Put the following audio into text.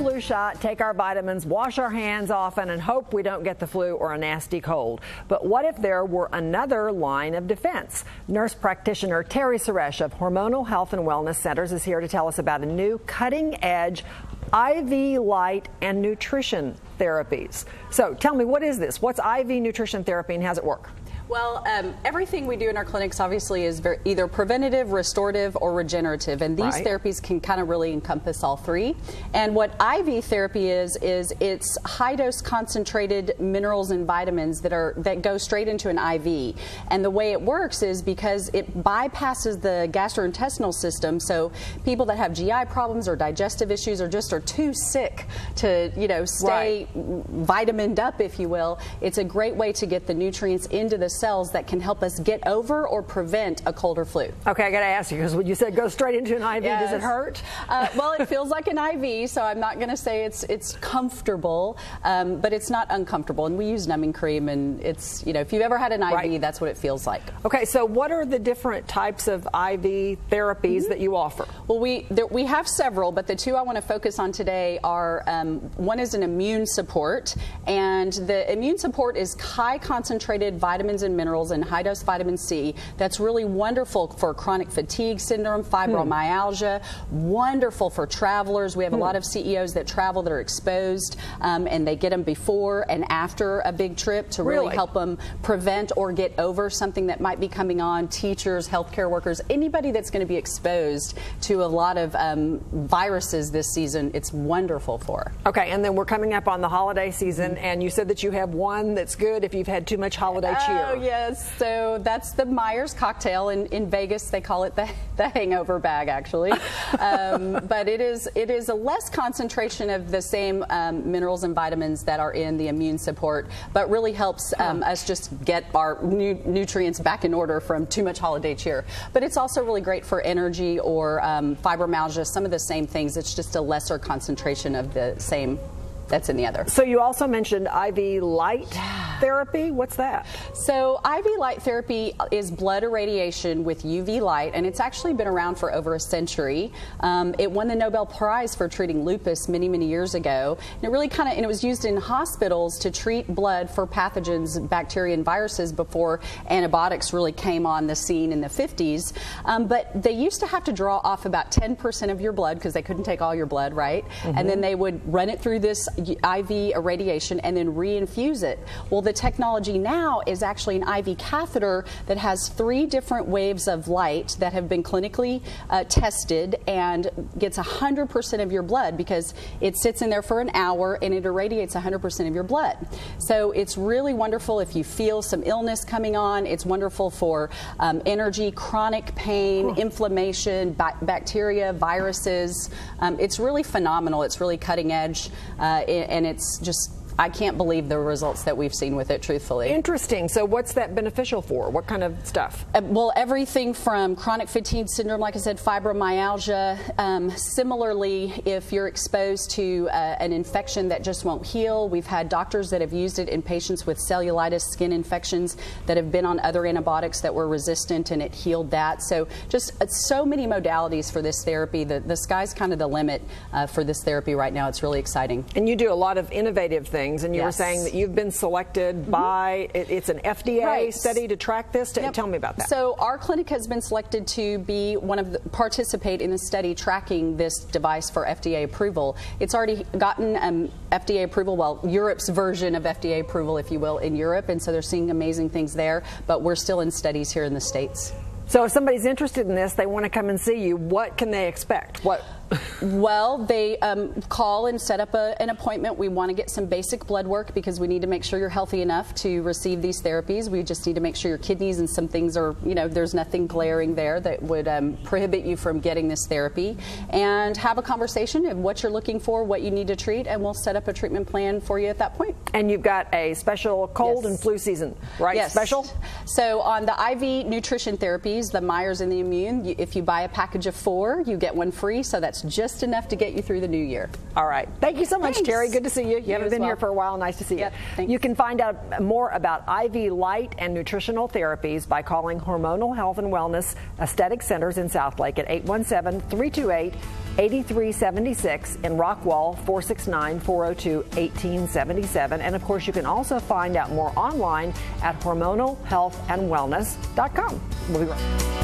flu shot, take our vitamins, wash our hands often, and hope we don't get the flu or a nasty cold. But what if there were another line of defense? Nurse practitioner Terry Suresh of Hormonal Health and Wellness Centers is here to tell us about a new cutting-edge IV light and nutrition therapies. So tell me, what is this? What's IV nutrition therapy and how does it work? Well, everything we do in our clinics obviously is either preventative, restorative, or regenerative, and these therapies can kind of really encompass all three. And what IV therapy is it's high-dose concentrated minerals and vitamins that go straight into an IV. And the way it works is because it bypasses the gastrointestinal system, so people that have GI problems or digestive issues or just are too sick to, stay vitamined up, if you will, it's a great way to get the nutrients into the cells that can help us get over or prevent a cold or flu. Okay, I got to ask you, because when you said go straight into an IV, does it hurt? Well, it feels like an IV, so I'm not going to say it's comfortable, but it's not uncomfortable. And we use numbing cream, and it's, if you've ever had an IV, that's what it feels like. Okay, so what are the different types of IV therapies that you offer? Well, we have several, but the two I want to focus on today are, one is an immune support, and the immune support is high concentrated vitamins and minerals and high-dose vitamin C. That's really wonderful for chronic fatigue syndrome, fibromyalgia, wonderful for travelers. We have a lot of CEOs that travel that are exposed, and they get them before and after a big trip to really help them prevent or get over something that might be coming on. Teachers, healthcare workers, anybody that's going to be exposed to a lot of viruses this season, it's wonderful for. Okay, and then we're coming up on the holiday season, and you said that you have one that's good if you've had too much holiday cheer. Oh, yes. So that's the Myers cocktail. In Vegas, they call it the hangover bag, actually. But it is a less concentration of the same minerals and vitamins that are in the immune support, but really helps us just get our nutrients back in order from too much holiday cheer. But it's also really great for energy or fibromyalgia, some of the same things. It's just a lesser concentration of the same that's in the other. So you also mentioned IV light therapy. What's that? So IV light therapy is blood irradiation with UV light, and it's actually been around for over a century. It won the Nobel Prize for treating lupus many, many years ago. And it really and it was used in hospitals to treat blood for pathogens, bacteria, and viruses before antibiotics really came on the scene in the 50s. But they used to have to draw off about 10% of your blood because they couldn't take all your blood, right? And then they would run it through this IV irradiation and then reinfuse it. Well, the technology now is actually an IV catheter that has 3 different waves of light that have been clinically tested and gets 100% of your blood because it sits in there for an hour and it irradiates 100% of your blood. So it's really wonderful if you feel some illness coming on. It's wonderful for energy, chronic pain, inflammation, bacteria, viruses. It's really phenomenal. It's really cutting edge. And it's just, I can't believe the results that we've seen with it, truthfully. Interesting. So what's that beneficial for? What kind of stuff? Well, everything from chronic fatigue syndrome, like I said, fibromyalgia. Similarly, if you're exposed to an infection that just won't heal, we've had doctors that have used it in patients with cellulitis, skin infections that have been on other antibiotics that were resistant, and it healed that. So just so many modalities for this therapy. The sky's kind of the limit for this therapy right now. It's really exciting. And you do a lot of innovative things. And you were saying that you've been selected by, it's an FDA study to track this. Tell me about that. So our clinic has been selected to be participate in a study tracking this device for FDA approval. It's already gotten FDA approval, well, Europe's version of FDA approval, if you will, in Europe. And so they're seeing amazing things there. But we're still in studies here in the States. So if somebody's interested in this, they want to come and see you, what can they expect? Well, they call and set up an appointment. We want to get some basic blood work because we need to make sure you're healthy enough to receive these therapies. We just need to make sure your kidneys and some things are, there's nothing glaring there that would prohibit you from getting this therapy. And have a conversation of what you're looking for, what you need to treat, and we'll set up a treatment plan for you at that point. And you've got a special cold and flu season, right? Yes. Special? So on the IV nutrition therapies, the Myers and the Immune, if you buy a package of 4, you get 1 free. So that's just enough to get you through the new year. All right. Thank you so much, Terry. Good to see you. You haven't been here for a while. Nice to see you. Thanks. You can find out more about IV light and nutritional therapies by calling Hormonal Health and Wellness Aesthetic Centers in Southlake at 817-328 8376 in Rockwall, 469-402-1877. And of course, you can also find out more online at hormonalhealthandwellness.com. We'll be right back.